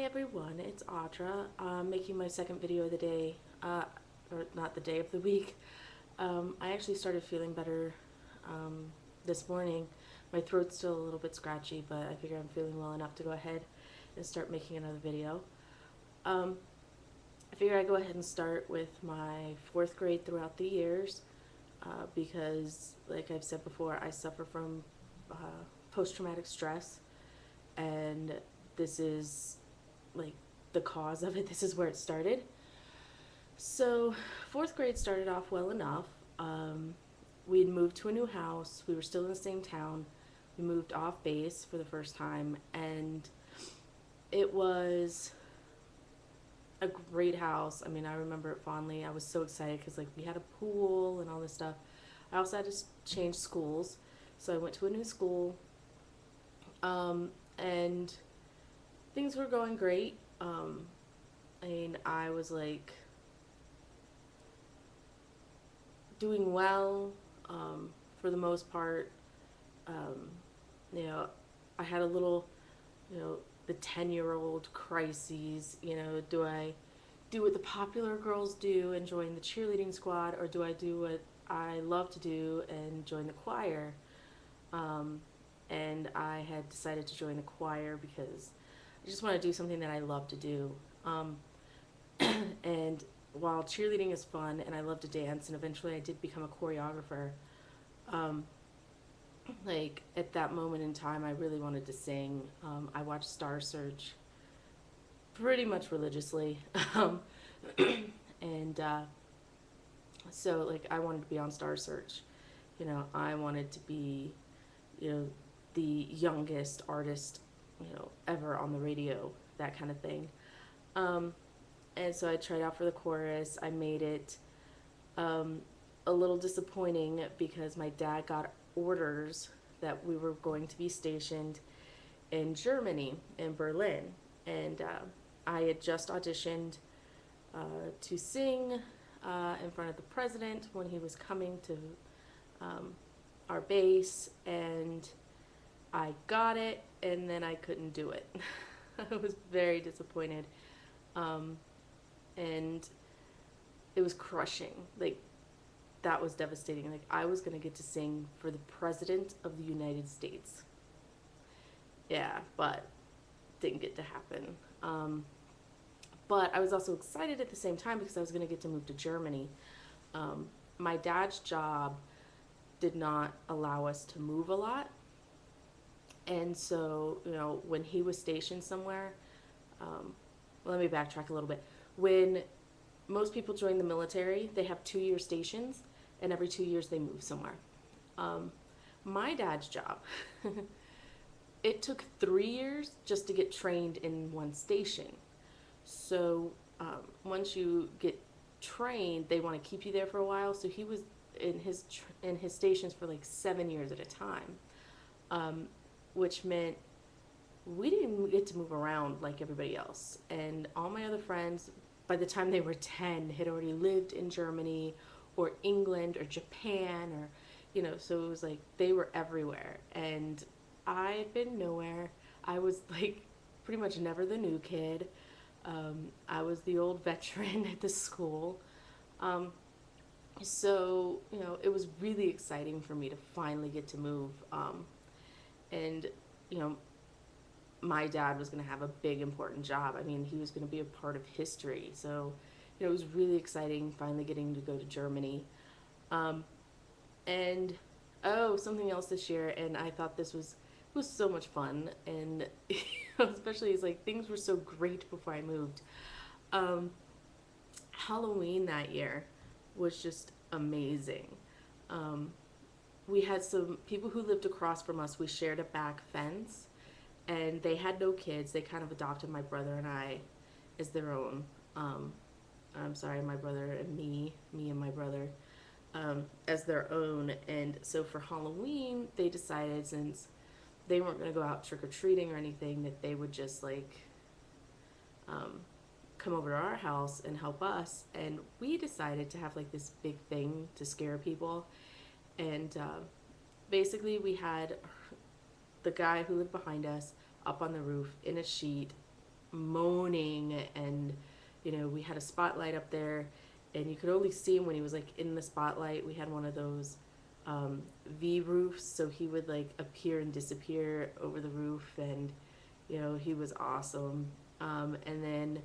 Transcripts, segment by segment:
everyone, it's Audra. I'm making my second video of the day, or not the day of the week. I actually started feeling better this morning. My throat's still a little bit scratchy, but I figure I'm feeling well enough to go ahead and start making another video. Um, I figure I go ahead and start with my fourth grade throughout the years because, like I've said before, I suffer from post-traumatic stress, and this is like the cause of it. This is where it started. So, fourth grade started off well enough. We'd moved to a new house. We were still in the same town. We moved off base for the first time, and it was a great house. I mean, I remember it fondly. I was so excited because like we had a pool and all this stuff. I also had to change schools, so I went to a new school, and things were going great. I mean, I was like doing well for the most part. Um, you know, I had a little, the 10-year-old crises. Do I do what the popular girls do and join the cheerleading squad, or do I do what I love to do and join the choir? And I had decided to join the choir because I just want to do something that I love to do. And while cheerleading is fun and I love to dance, and eventually I did become a choreographer, um, like at that moment in time, I really wanted to sing. I watched Star Search pretty much religiously. um, and so, like, I wanted to be on Star Search. I wanted to be, you know, the youngest artist, ever on the radio, that kind of thing. Um, and so I tried out for the chorus. I made it. Um, a little disappointing because my dad got orders that we were going to be stationed in Germany, in Berlin. And I had just auditioned to sing in front of the president when he was coming to um, our base, and I got it, and then I couldn't do it. I was very disappointed. Um, and it was crushing. Like, that was devastating. Like, I was going to get to sing for the President of the United States. Yeah, but didn't get to happen. But I was also excited at the same time because I was going to get to move to Germany. My dad's job did not allow us to move a lot. And so, when he was stationed somewhere, well, let me backtrack a little bit. When most people join the military, they have 2-year stations, and every 2 years they move somewhere. Um, my dad's job, it took 3 years just to get trained in one station. So once you get trained, they want to keep you there for a while. So he was in his stations for like 7 years at a time, um, which meant we didn't get to move around like everybody else. And all my other friends, by the time they were 10, had already lived in Germany or England or Japan, or, so it was like they were everywhere. And I had been nowhere. I was like pretty much never the new kid. I was the old veteran at the school. Um, so, it was really exciting for me to finally get to move. And, you know, my dad was going to have a big, important job. I mean, he was going to be a part of history. So, it was really exciting finally getting to go to Germany. Um, and, oh, something else this year, and I thought this was so much fun. And especially it's like things were so great before I moved. Um, Halloween that year was just amazing. Um, we had some people who lived across from us. We shared a back fence, and they had no kids. They kind of adopted my brother and I as their own. Um, I'm sorry, my brother and me and my brother, as their own. And so for Halloween, they decided, since they weren't going to go out trick or treating or anything, that they would just like um, come over to our house and help us. And we decided to have like this big thing to scare people. And basically, we had the guy who lived behind us up on the roof in a sheet, moaning, and we had a spotlight up there, and you could only see him when he was like in the spotlight. We had one of those V roofs, so he would like appear and disappear over the roof, and he was awesome. And then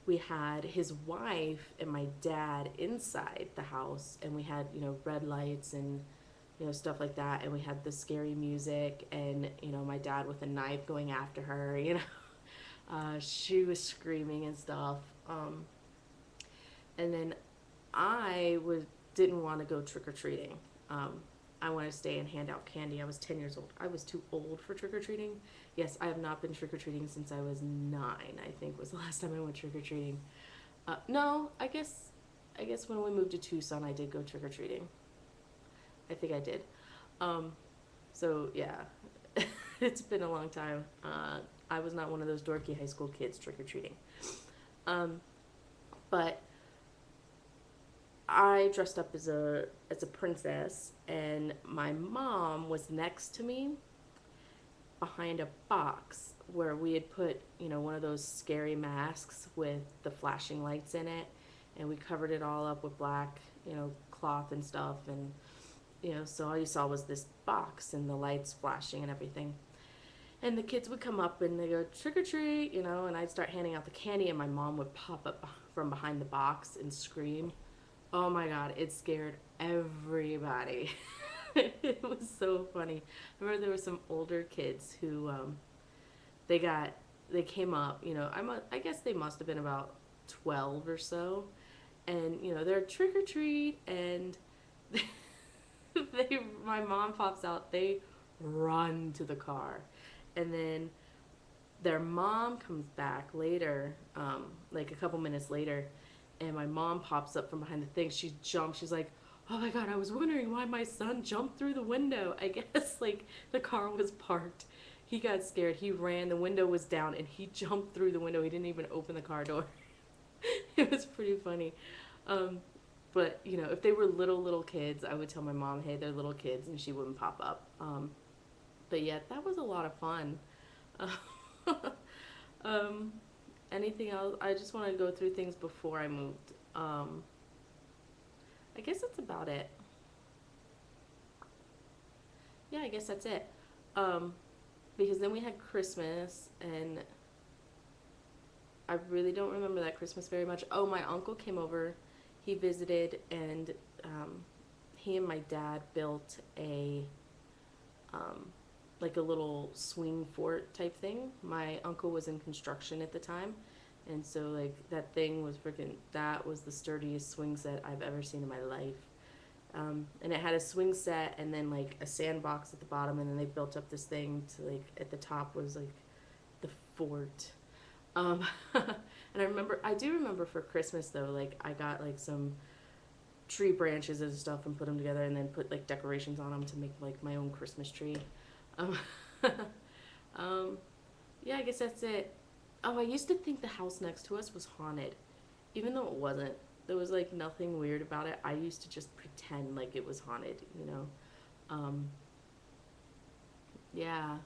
we had his wife and my dad inside the house, and we had red lights and stuff like that, and we had the scary music, and my dad with a knife going after her. She was screaming and stuff. And then I didn't want to go trick-or-treating. I wanted to stay and hand out candy. I was 10 years old. I was too old for trick-or-treating. Yes, I have not been trick-or-treating since I was 9, I think was the last time I went trick-or-treating. No, I guess when we moved to Tucson, I did go trick-or-treating. I think I did. So yeah, it's been a long time. I was not one of those dorky high school kids trick-or-treating. But I dressed up as a princess, and my mom was next to me behind a box where we had put, one of those scary masks with the flashing lights in it, and we covered it all up with black, cloth and stuff, and so all you saw was this box and the lights flashing and everything. And the kids would come up and they go, trick or treat, and I'd start handing out the candy, and my mom would pop up from behind the box and scream. Oh my God, it scared everybody. It was so funny. I remember there were some older kids who, they came up, I guess they must have been about 12 or so. And, they're trick or treat, and my mom pops out, they run to the car. And then their mom comes back later, like a couple minutes later, and my mom pops up from behind the thing. She jumps. She's like, oh my God, I was wondering why my son jumped through the window. I guess like the car was parked. He got scared. He ran. The window was down, and he jumped through the window. He didn't even open the car door. It was pretty funny. But, if they were little kids, I would tell my mom, hey, they're little kids, and she wouldn't pop up. But yeah, that was a lot of fun. Anything else? I just want to go through things before I moved. I guess that's about it. Yeah, I guess that's it. Because then we had Christmas, and I really don't remember that Christmas very much. Oh, my uncle came over. He visited, and he and my dad built like a little swing fort type thing. My uncle was in construction at the time, and so like that thing was that was the sturdiest swing set I've ever seen in my life. And it had a swing set and then like a sandbox at the bottom, and then they built up this thing to like at the top was like the fort. And I do remember for Christmas though, like I got like some tree branches and stuff and put them together, and then put like decorations on them to make like my own Christmas tree. Um, yeah, I guess that's it. Oh, I used to think the house next to us was haunted, even though it wasn't. There was like nothing weird about it. I used to just pretend like it was haunted. Yeah.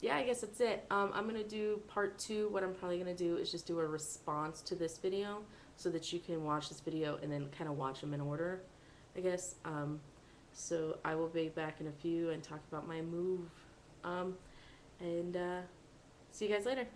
Yeah, I guess that's it. I'm gonna do part 2. What I'm probably gonna do is just do a response to this video so that you can watch this video and then kind of watch them in order, I guess. So I will be back in a few and talk about my move. And see you guys later.